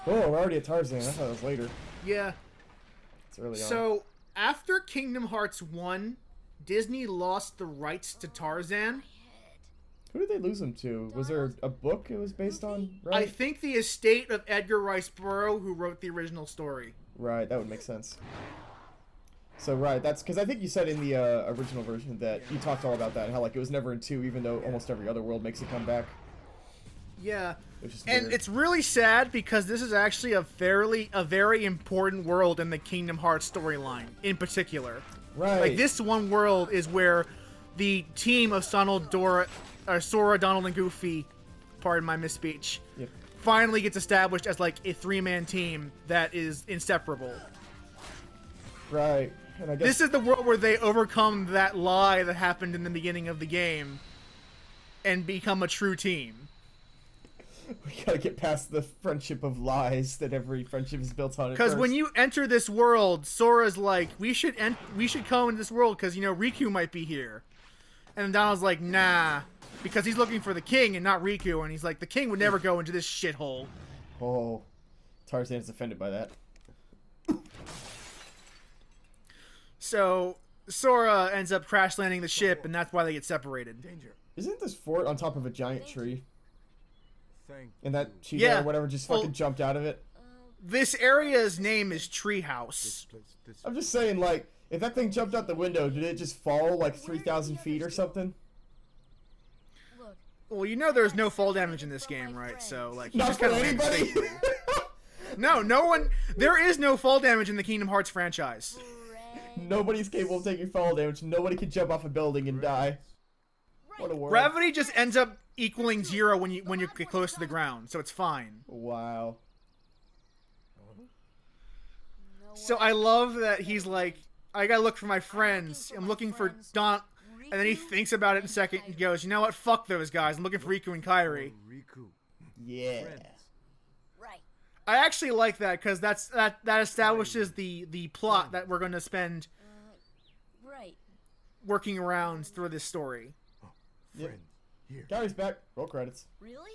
Oh, we're already at Tarzan. I thought it was later. Yeah. It's early on. So, after Kingdom Hearts 1, Disney lost the rights to Tarzan. Who did they lose him to? Was there a book it was based on? Right. I think the estate of Edgar Rice Burroughs, who wrote the original story. Right, that would make sense. So right, that's because I think you said in the original version that you talked all about that and how like it was never in 2, even though almost every other world makes a comeback. Yeah, Which is and weird. it's really sad because this is actually a very important world in the Kingdom Hearts storyline, in particular. Right. Like this one world is where the team of Sora, Donald, and Goofy, pardon my misspeech, Yep. finally gets established as like a 3-man team that is inseparable. Right. And I guess This is the world where they overcome that lie that happened in the beginning of the game and become a true team. we gotta get past the friendship of lies that every friendship is built on. Because when you enter this world, Sora's like, we should come into this world because, you know, Riku might be here. And Donald's like, nah, because he's looking for the king and not Riku. And he's like, the king would never go into this shithole. Oh, Tarzan is offended by that. So Sora ends up crash landing the ship, and that's why they get separated. Danger. Isn't this fort on top of a giant tree? Thank And that cheetah Yeah. or whatever just Well- fucking jumped out of it? This area's name is Treehouse. place. This I'm just saying, like, if that thing jumped out the window, did it just fall like 3,000 feet or something? Look, Well, you know there's no fall damage in this game, right? So, like, you Not just for gotta land anybody! safely. No one... There is no fall damage in the Kingdom Hearts franchise. Nobody's capable of taking fall damage. Nobody can jump off a building and die. What a world. Gravity just ends up equaling 0 when you get close to the ground, so it's fine. Wow. So I love that he's like, I gotta look for my friends. I'm looking for Don... And then he thinks about it in a second and goes, you know what? Fuck those guys. I'm looking for Riku and Kairi. Riku. Yeah. Friends. right. I actually like that because that establishes the plot that we're going to spend Right. working around through this story. Yep. Friend. Here. Gary's back. Roll credits. Really?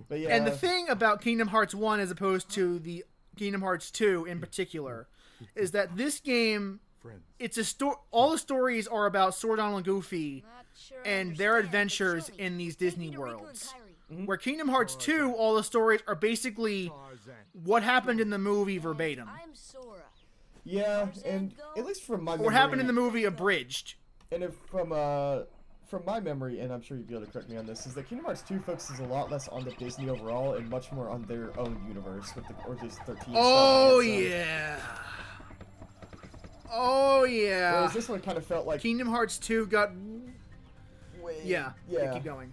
But yeah. And the thing about Kingdom Hearts 1 as opposed to the Kingdom Hearts 2 in particular is that this game, Friends. it's a story. All the stories are about Sora, Donald, and Goofy Not sure I and their understand, but adventures show me. in these Take me Disney to Riku and worlds. Kairi. Where Kingdom Hearts 2, all the stories are basically Tarzan. what happened in the movie verbatim. I'm Sora. Yeah, and at least from my memory, What happened in the movie abridged. and if from my memory, and I'm sure you'd be able to correct me on this, is that Kingdom Hearts 2 focuses a lot less on the Disney overall and much more on their own universe with the Orpheus 13 Oh, stuff. yeah. Oh, yeah. Whereas this one kind of felt like Kingdom Hearts 2 got... way, Yeah. Keep going.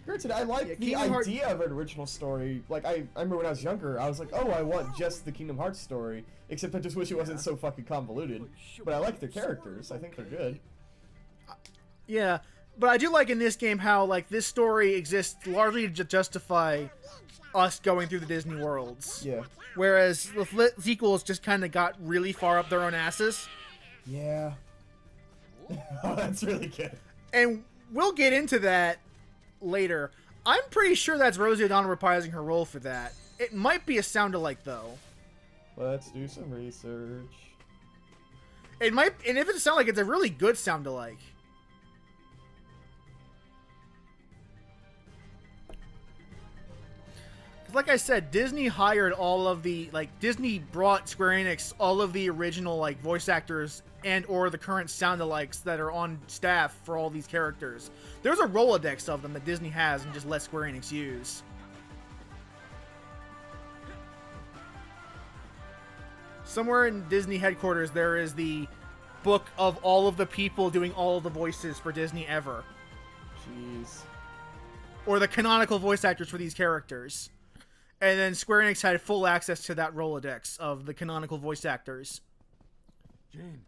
Granted, I like Yeah, the Kingdom Hearts- idea of an original story. Like, I remember when I was younger, I was like, oh, I want just the Kingdom Hearts story. Except I just wish it wasn't so fucking convoluted. But I like their characters. I think they're good. Yeah. But I do like in this game how, like, this story exists largely to justify us going through the Disney worlds. Yeah. Whereas the sequels just kind of got really far up their own asses. Yeah. Oh, that's really good. And we'll get into that later. I'm pretty sure that's Rosie O'Donnell reprising her role for that. It might be a sound-alike, though. Let's do some research. It might, and if it's a sound-alike, it's a really good sound-alike. Like I said, Disney hired all of the, like, Disney brought Square Enix all of the original, like, voice actors and or the current sound-alikes that are on staff for all these characters. There's a Rolodex of them that Disney has and just let Square Enix use. Somewhere in Disney headquarters, there is the book of all of the people doing all of the voices for Disney ever. Jeez. Or the canonical voice actors for these characters. And then Square Enix had full access to that Rolodex of the canonical voice actors. Jane.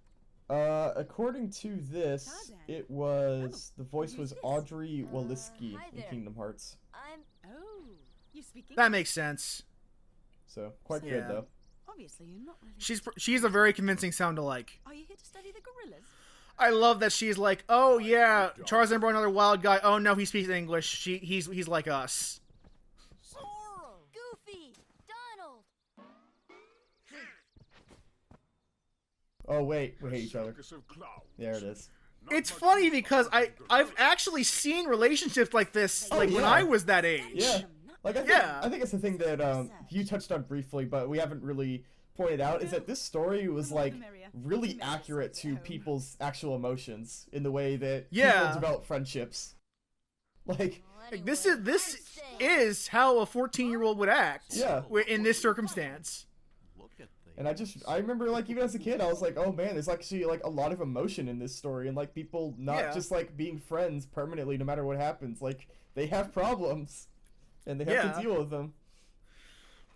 According to this, it was the voice was Audrey Waliski hi in there. Kingdom Hearts. I'm Oh, you speak English? That makes sense. So quite Yeah. good though. Obviously, you're not really. She's a very convincing sound-alike. Are you here to study the gorillas? I love that she's like, oh yeah, Tarzan brought another wild guy. Oh no, he speaks English. He's like us. Sora. Oh wait, we hate each other. There it is. It's funny because I've actually seen relationships like this Oh, when yeah. I was that age. Yeah. Like I think it's the thing that you touched on briefly, but we haven't really pointed out is that this story was like really accurate to people's actual emotions in the way that Yeah. people develop friendships. Like, Like, this is how a 14-year-old would act. Yeah. In this circumstance. and I remember like even as a kid, I was like, oh man, there's actually like a lot of emotion in this story, and like people not Yeah. just like being friends permanently no matter what happens. Like they have problems, and they have Yeah. to deal with them.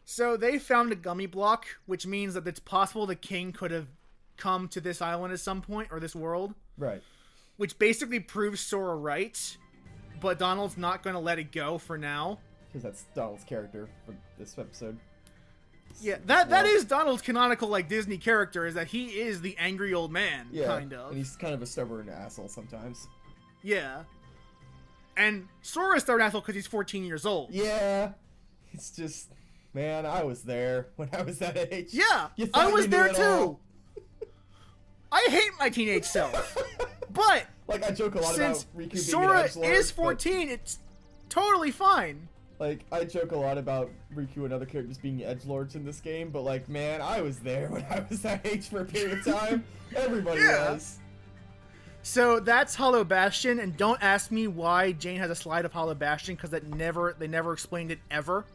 So they found a gummy block, which means that it's possible the king could have come to this island at some point, or this world, Right. which basically proves Sora right, but Donald's not going to let it go for now. Because that's Donald's character for this episode. Yeah, that is Donald's canonical like Disney character, is that he is the angry old man, Yeah, kind of. and he's kind of a stubborn asshole sometimes. Yeah. And Sora's stubborn asshole because he's 14 years old. Yeah, it's just, man, I was there when I was that age. Yeah, You thought I was you knew there it too. all. I hate my teenage self. But Like, I joke a lot since about Riku being Sora an edgelord, is but, 14, it's totally fine. like, I joke a lot about Riku and other characters being edgelords in this game, but like, man, I was there when I was that age for a period of time. Everybody Yeah. was. So that's Hollow Bastion, and don't ask me why Jane has a slide of Hollow Bastion, because they never explained it ever.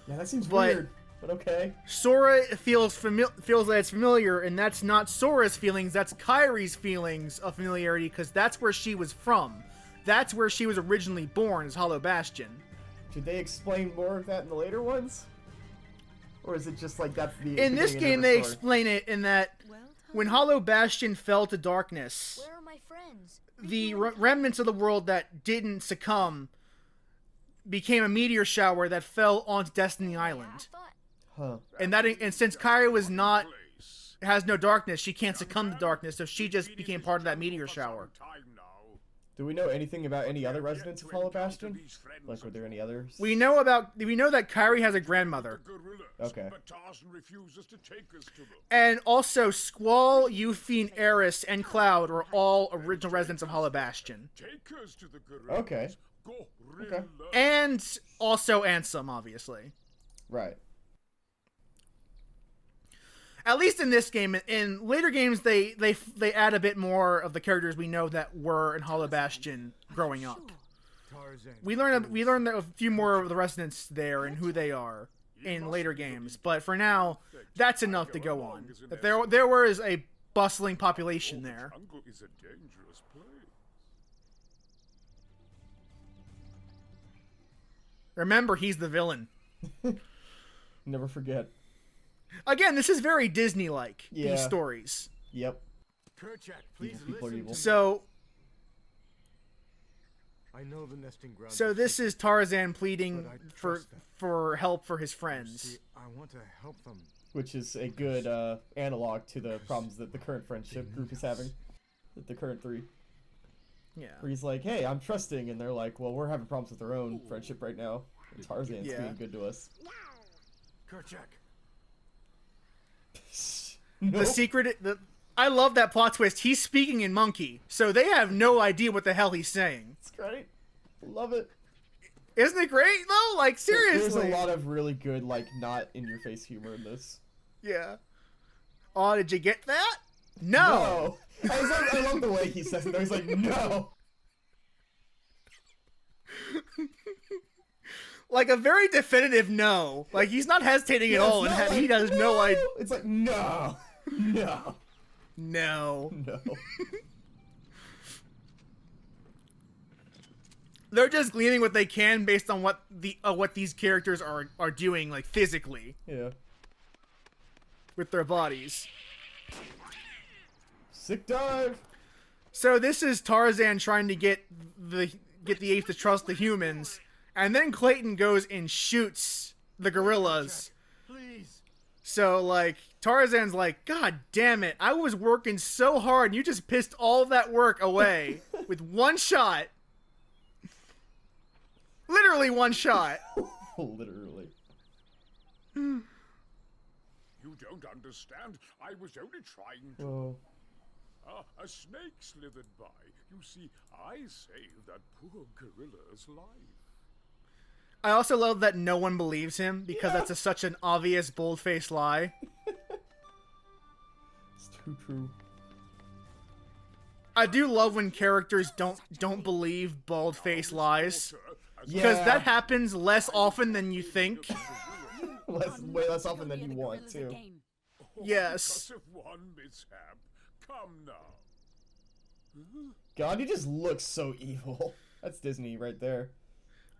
Yeah, that seems But- weird, but okay. Sora feels that it's familiar, and that's not Sora's feelings, that's Kairi's feelings of familiarity, because that's where she was from. That's where she was originally born, is Hollow Bastion. Should they explain more of that in the later ones? Or is it just like that's the In this beginning game, of they the story? explain it in that Well, when Hollow Bastion fell to darkness, Where are my friends? the remnants of the world that didn't succumb became a meteor shower that fell onto Destiny Island. I thought Huh. And since Kairi has no darkness, she can't succumb to darkness, so she just became part of that meteor shower. Do we know anything about any other residents of Hollow Bastion? Like, were there any others? We know that Kairi has a grandmother. Okay. But Tarzan refuses to take us to them. And also, Squall, Euphine, Eris, and Cloud are all original residents of Hollow Bastion. Take us to the gorillas. Okay. Gorilla. And also Ansem, obviously. Right. At least in this game. In later games, they add a bit more of the characters we know that were in Hollow Bastion growing up. Tarzan. We learned a few more of the residents there and who they are in later games, but for now, that's enough to go on. That there was a bustling population there. Jungle is a dangerous place. Remember, he's the villain. Never forget. Again, this is very Disney-like, Yeah. these stories. Yep. Kerchak, please Evil people are listen evil. to So I know the nesting ground. this is Tarzan pleading But I for trust them. for help for his friends. See, I want to help them. Which is a good analog to the problems that the current friendship group is having. With the current three. Yeah. Where he's like, hey, I'm trusting. And they're like, well, we're having problems with our own friendship right now. And Tarzan's Yeah. being good to us. Kerchak. No. The secret. I love that plot twist. He's speaking in monkey, so they have no idea what the hell he's saying. It's great. Love it. Isn't it great though? Like seriously. There's a lot of really good, like, not in your face humor in this. Yeah. Oh, did you get that? No. No. I love the way he says it though. He's like, no. Like a very definitive no. Like he's not hesitating at Yeah, all, it's and not he like, has no idea. It's like, no. No. No. No. They're just gleaning what they can based on what these characters are doing, like physically Yeah. with their bodies. Sick dive. So this is Tarzan trying to get the apes to trust the humans, and then Clayton goes and shoots the gorillas. Please. So like Tarzan's like, God damn it! I was working so hard, and you just pissed all of that work away with one shot. Literally one shot. Literally. You don't understand. I was only trying to... Oh. A snake slithered by. You see, I saved that poor gorilla's life. I also love that no one believes him because that's such an obvious, bold-faced lie. It's too true. I do love when characters don't believe bald-faced lies. Yeah. Because that happens less often than you think. Way less often than you want, too. Yes. Because of one mishap. Come now. God, he just looks so evil. That's Disney right there.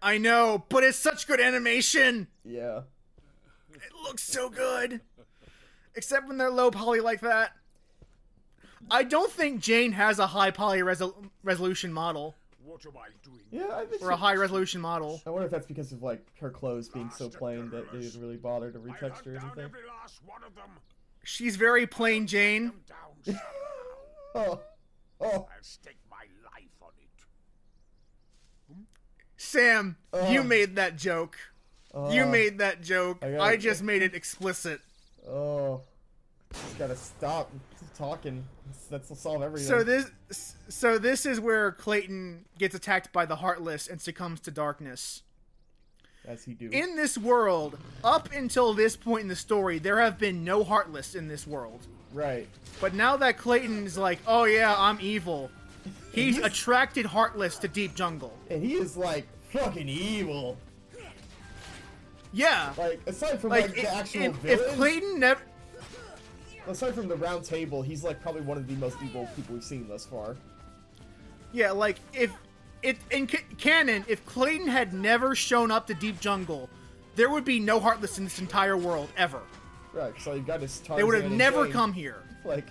I know, but it's such good animation! Yeah. It looks so good! Except when they're low poly like that. I don't think Jane has a high poly resolution model. What am I doing? Yeah, I think Or a high resolution model. I wonder if that's because of, like, her clothes being so plain that they didn't really bother to retexture down anything. every last one of them. She's very plain Jane. Down. Oh. Oh. I'll stake my life on it. Sam, you made that joke. You made that joke. I just made it explicit. Oh. Just gotta stop talking. That'll solve everything. So this is where Clayton gets attacked by the Heartless and succumbs to darkness. As he do. In this world, up until this point in the story, there have been no Heartless in this world. Right. But now that Clayton is like, oh yeah, I'm evil, he's attracted Heartless to Deep Jungle. And he is, like, fucking evil. Yeah. Like, aside from, Like, the actual if villains... Clayton never... Aside from the Round Table, he's, like, probably one of the most evil people we've seen thus far. Yeah, like, in canon, if Clayton had never shown up to Deep Jungle, there would be no Heartless in this entire world, ever. Right, so you got his Tarzan. They would have and never Jane. come here. Like,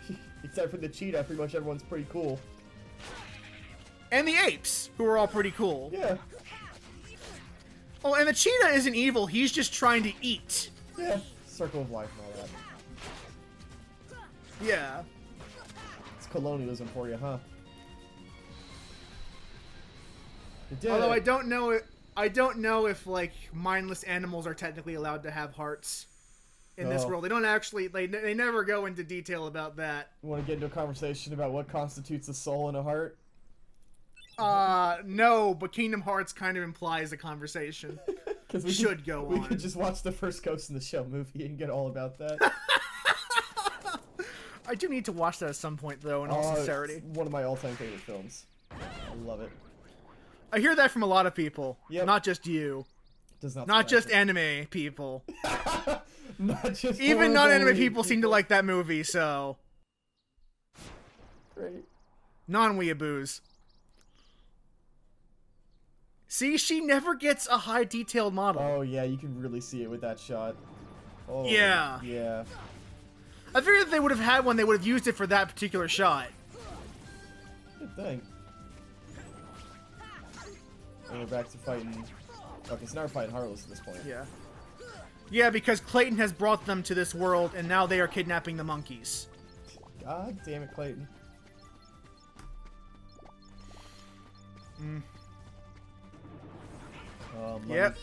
except for the cheetah, pretty much everyone's pretty cool. And the apes, who are all pretty cool. Yeah. Oh, and the cheetah isn't evil, he's just trying to eat. Yeah. Circle of life and all that. Yeah. It's colonialism for you, huh? You did Although it. I don't know if like mindless animals are technically allowed to have hearts in this Oh. world. They don't actually. They never go into detail about that. You want to get into a conversation about what constitutes a soul and a heart? No, but Kingdom Hearts kind of implies a conversation. Because we could just watch the first Ghost in the Shell movie and get all about that. I do need to watch that at some point, though, in all sincerity. It's one of my all-time favorite films. I love it. I hear that from a lot of people. Yep. Not just you. Does not Not surprise just me. anime people. Not just Even horror non-anime movie people seem to like that movie, so... Great. Non-weeaboos. See, she never gets a high detailed model. Oh yeah, you can really see it with that shot. Oh, Yeah. Yeah. I figured if they would have had one, they would have used it for that particular shot. Good thing. And we're back to fighting... Okay, so now we're fighting Heartless at this point. Yeah. Yeah, because Clayton has brought them to this world, and now they are kidnapping the monkeys. God damn it, Clayton. Money. Yep.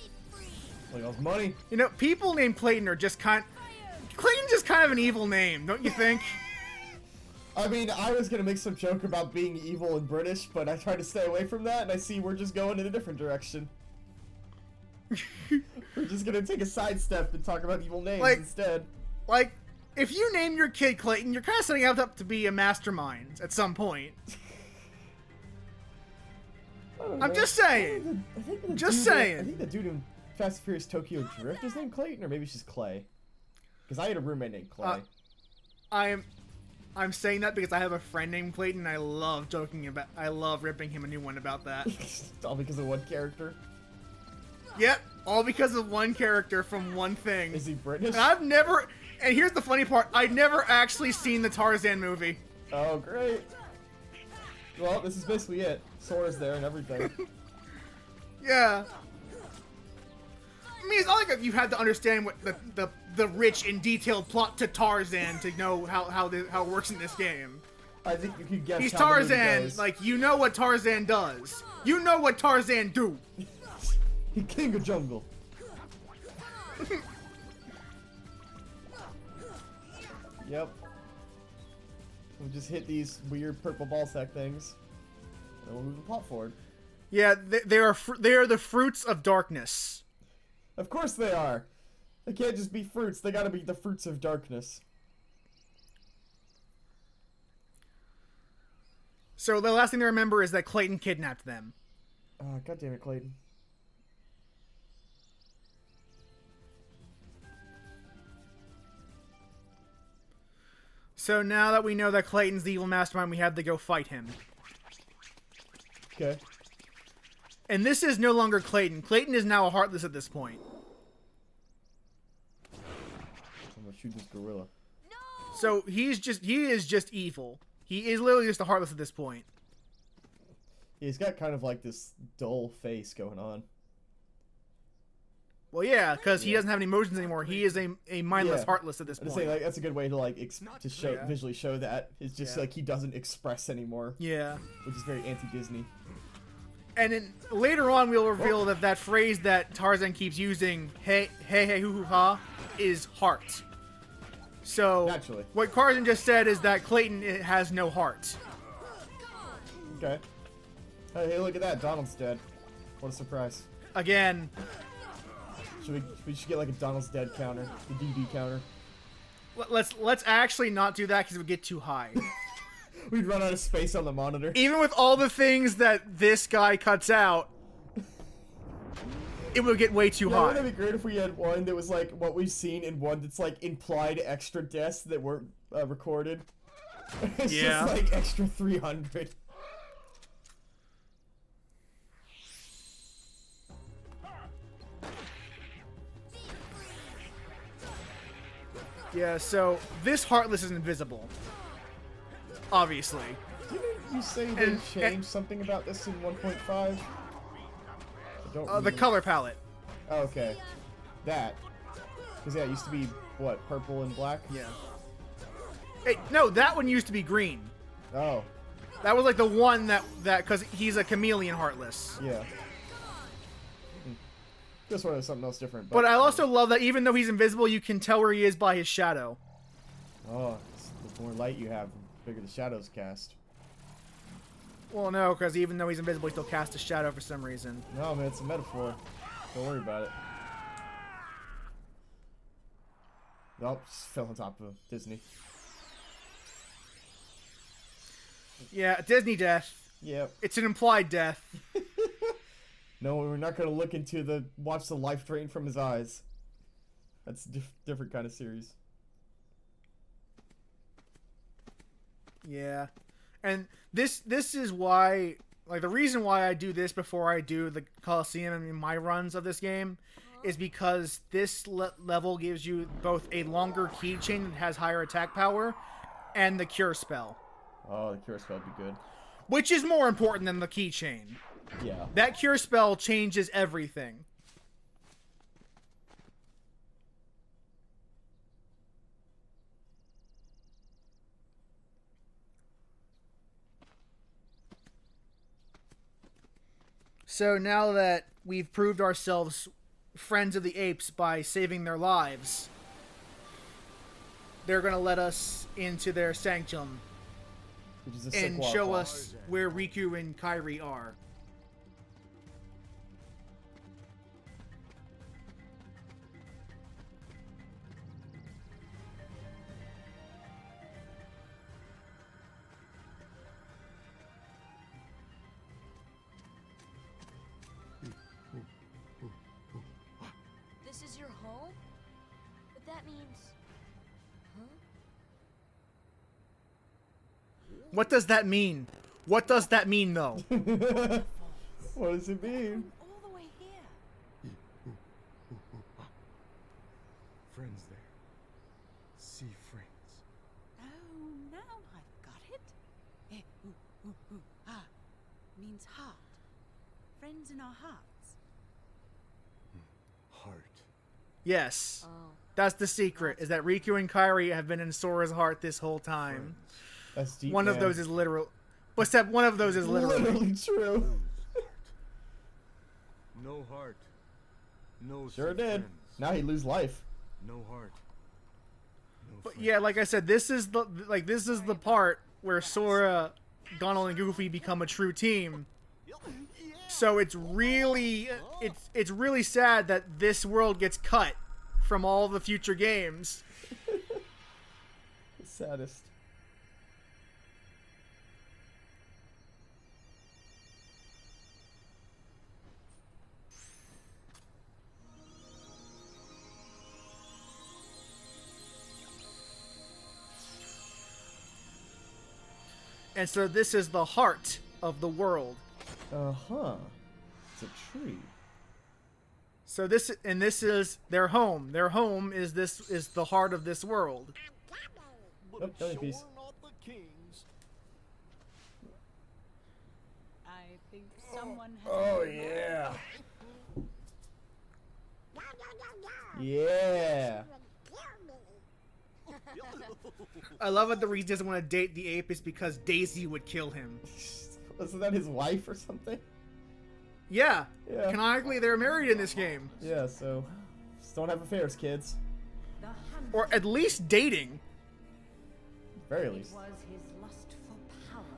Look at all this money. You know, people named Clayton are just Clayton's just kind of an evil name, don't you think? I mean, I was gonna make some joke about being evil and British, but I tried to stay away from that, and I see we're just going in a different direction. We're just gonna take a sidestep and talk about evil names instead. Like, if you name your kid Clayton, you're kind of setting up to be a mastermind at some point. I'm just saying. Just saying. I think the dude in Fast and Furious Tokyo Drift is named Clayton, or maybe it's just Clay. Because I had a roommate named Clay. I'm saying that because I have a friend named Clayton, and I love ripping him a new one about that. All because of one character. Yep, all because of one character from one thing. Is he British? And here's the funny part, I'd never actually seen the Tarzan movie. Oh, great. Well, this is basically it. Sora's there and everything. Yeah. I mean, it's not like you had to understand what the rich and detailed plot to Tarzan to know how it works in this game. I think you could guess He's how the movie Tarzan, goes. like, you know what Tarzan does. You know what Tarzan do. He king of jungle. Yep. We'll just hit these weird purple ball sack things. And we'll move the plot forward. Yeah, they are the fruits of darkness. Of course they are. They can't just be fruits. They gotta be the fruits of darkness. So the last thing to remember is that Clayton kidnapped them. Oh, God damn it, Clayton. So now that we know that Clayton's the evil mastermind, we have to go fight him. Okay. And this is no longer Clayton. Clayton is now a Heartless at this point. I'm gonna shoot this gorilla. So he is just evil. He is literally just a Heartless at this point. Yeah, he's got kind of like this dull face going on. Well, yeah, because he doesn't have any emotions anymore. He is a mindless Yeah. Heartless at this I'm point. just saying, like, that's a good way to like to show Yeah. visually show that. It's just Yeah. like he doesn't express anymore, Yeah. which is very anti-Disney. And then later on, we'll reveal that that phrase that Tarzan keeps using, hey, hoo, hoo, ha, is heart. So, Naturally. what Tarzan just said is that Clayton has no heart. Okay. Hey, look at that. Donald's dead. What a surprise. Again, We should get like a Donald's dead counter, the DD counter. let's actually not do that because it would get too high. We'd run out of space on the monitor. Even with all the things that this guy cuts out, it would get way too Yeah, high. wouldn't it be great if we had one that was like what we've seen in one that's like implied extra deaths that weren't recorded? It's Yeah. just like extra 300. Yeah, so this Heartless is invisible. Obviously. Didn't you say they And- changed something about this in 1.5? I don't The really- color palette. Oh, okay. That. Because, yeah, it used to be, what, purple and black? Yeah. Hey, no, that one used to be green. Oh, That was like the one that because he's a chameleon Heartless. yeah. This one is something else different. But I also love that even though he's invisible, you can tell where he is by his shadow. Oh, the more light you have, the bigger the shadows cast. Well, no, because even though he's invisible, he still casts a shadow for some reason. No, man, it's a metaphor. Don't worry about it. Nope, just fell on top of Disney. Yeah, Disney death. Yep. It's an implied death. No, we're not gonna look into watch the life drain from his eyes. That's a different kind of series. Yeah. And this is why, like, the reason why I do this before I do the Coliseum in my runs of this game is because this level gives you both a longer keychain that has higher attack power and the cure spell, Oh, the cure spell would be good. which is more important than the keychain. Yeah. That cure spell changes everything. So now that we've proved ourselves friends of the apes by saving their lives, they're going to let us into their sanctum Which is a sick and waterfall. show us where Riku and Kairi are. This is your home? But that means... Huh? What does that mean? What does that mean, though? What does it mean? All the way here. Friends there. Sea friends. Oh, now I've got it. Eh, ah, means heart. Friends in our hearts. Heart. Yes. Oh. That's the secret, is that Riku and Kairi have been in Sora's heart this whole time. That's deep. One of man. those is literal. Except one of those is literally. literally true. No heart. No Sure sea did. friends. Now he lose life. No heart. But yeah, like I said, this is the part where Sora, Donald, and Goofy become a true team. So it's really sad that this world gets cut from all the future games. The saddest. And so this is the heart of the world. Uh-huh. It's a tree. So this is their home. Their home is the heart of this world. Oh, belly piece. I think someone has. Oh, yeah. Yeah. I love it. The reason he doesn't want to date the ape is because Daisy would kill him. Wasn't that his wife or something? Yeah. Yeah. Canonically, they're married in this game. Yeah, so just don't have affairs, kids. Or at least dating. Very least.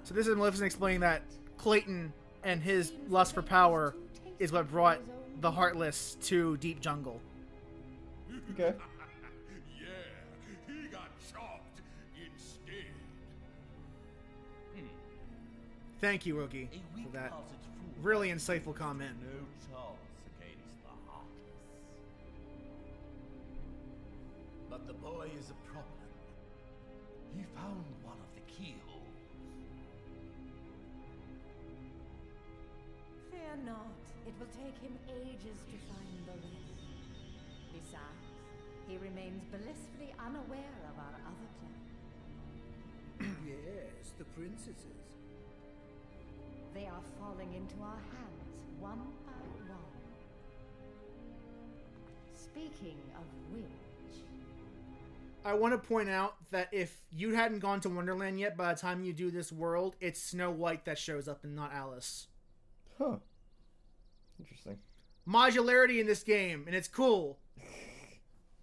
So this is Maleficent explaining that Clayton and his lust for power is what brought the Heartless to Deep Jungle. Okay. Yeah, he got chopped instead. Thank you, Rookie, for that really insightful comment. No chance against the Heartless. But the boy is a problem. He found one of the keyholes. Fear not. It will take him ages to find the rest. Besides, he remains blissfully unaware of our other plans. Yes, the princesses. They are falling into our hands, one by one. Speaking of which... I want to point out that if you hadn't gone to Wonderland yet, by the time you do this world, it's Snow White that shows up and not Alice. Huh. Interesting. Modularity in this game, and it's cool.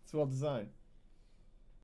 It's well designed.